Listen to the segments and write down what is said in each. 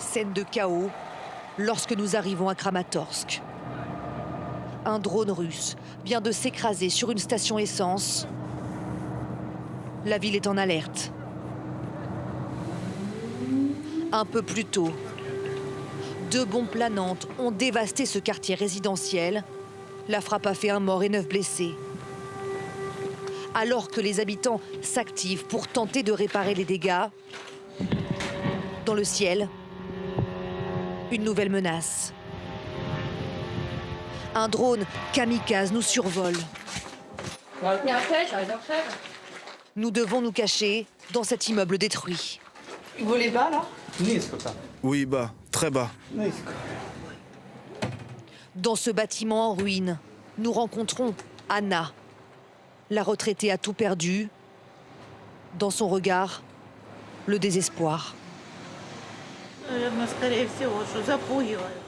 Scène de chaos lorsque nous arrivons à Kramatorsk. Un drone russe vient de s'écraser sur une station essence. La ville est en alerte. Un peu plus tôt, 2 bombes planantes ont dévasté ce quartier résidentiel. La frappe a fait 1 mort et 9 blessés. Alors que les habitants s'activent pour tenter de réparer les dégâts, dans le ciel, une nouvelle menace. Un drone kamikaze nous survole. Nous devons nous cacher dans cet immeuble détruit. Vous volez bas, là? Oui, bas, très bas. Dans ce bâtiment en ruine, nous rencontrons Anna. La retraitée a tout perdu. Dans son regard, le désespoir.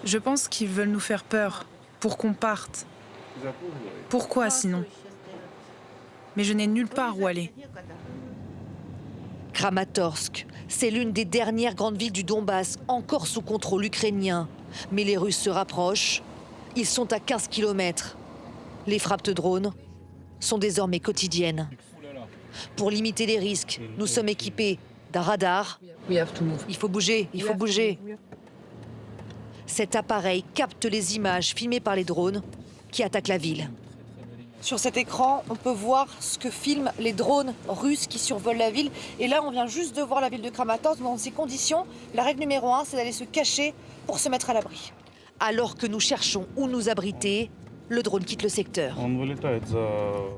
Je pense qu'ils veulent nous faire peur, pour qu'on parte. Pourquoi sinon? Mais je n'ai nulle part où aller. Kramatorsk, c'est l'une des dernières grandes villes du Donbass, encore sous contrôle ukrainien. Mais les Russes se rapprochent. Ils sont à 15 km. Les frappes de drones sont désormais quotidiennes. Pour limiter les risques, nous sommes équipés d'un radar. Il faut bouger, il faut bouger. Cet appareil capte les images filmées par les drones qui attaquent la ville. Sur cet écran, on peut voir ce que filment les drones russes qui survolent la ville. Et là, on vient juste de voir la ville de Kramatorsk. Dans ces conditions, la règle numéro 1, c'est d'aller se cacher pour se mettre à l'abri. Alors que nous cherchons où nous abriter, le drone quitte le secteur.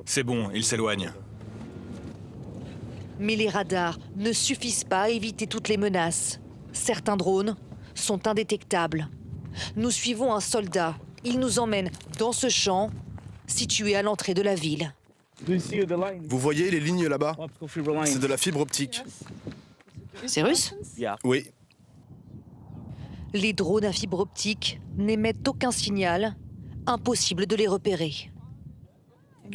C'est bon, il s'éloigne. Mais les radars ne suffisent pas à éviter toutes les menaces. Certains drones sont indétectables. Nous suivons un soldat. Il nous emmène dans ce champ situé à l'entrée de la ville. Vous voyez les lignes là-bas? C'est de la fibre optique. C'est russe? Oui. Les drones à fibre optique n'émettent aucun signal. Impossible de les repérer.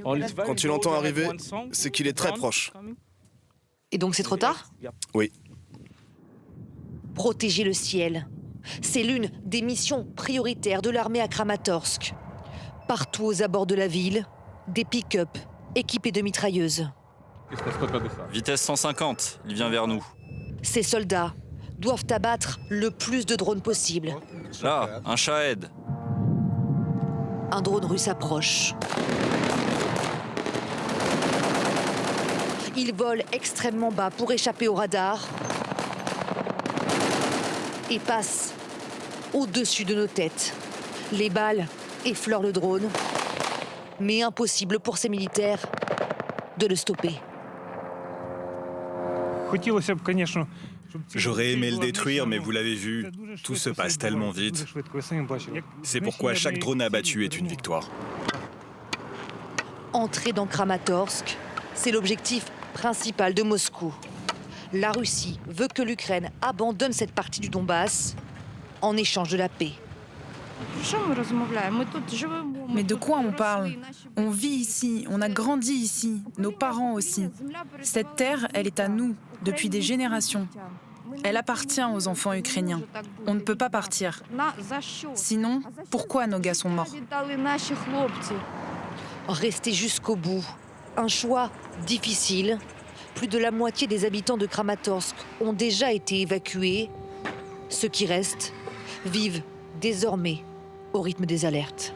Quand tu l'entends arriver, c'est qu'il est très proche. Et donc c'est trop tard? Oui. Protéger le ciel. C'est l'une des missions prioritaires de l'armée à Kramatorsk. Partout aux abords de la ville, des pick-up équipés de mitrailleuses. Vitesse 150, il vient vers nous. Ces soldats doivent abattre le plus de drones possible. Là, un Shahed. Un drone russe approche. Il vole extrêmement bas pour échapper au radar et passe au-dessus de nos têtes. Les balles effleurent le drone, mais impossible pour ces militaires de le stopper. J'aurais aimé le détruire, mais vous l'avez vu, tout se passe tellement vite. C'est pourquoi chaque drone abattu est une victoire. Entrer dans Kramatorsk, c'est l'objectif principal de Moscou. La Russie veut que l'Ukraine abandonne cette partie du Donbass en échange de la paix. Mais de quoi on parle? On vit ici, on a grandi ici, nos parents aussi. Cette terre, elle est à nous, depuis des générations. Elle appartient aux enfants ukrainiens. On ne peut pas partir. Sinon, pourquoi nos gars sont morts? Rester jusqu'au bout, un choix difficile. Plus de la moitié des habitants de Kramatorsk ont déjà été évacués. Ceux qui restent vivent désormais au rythme des alertes.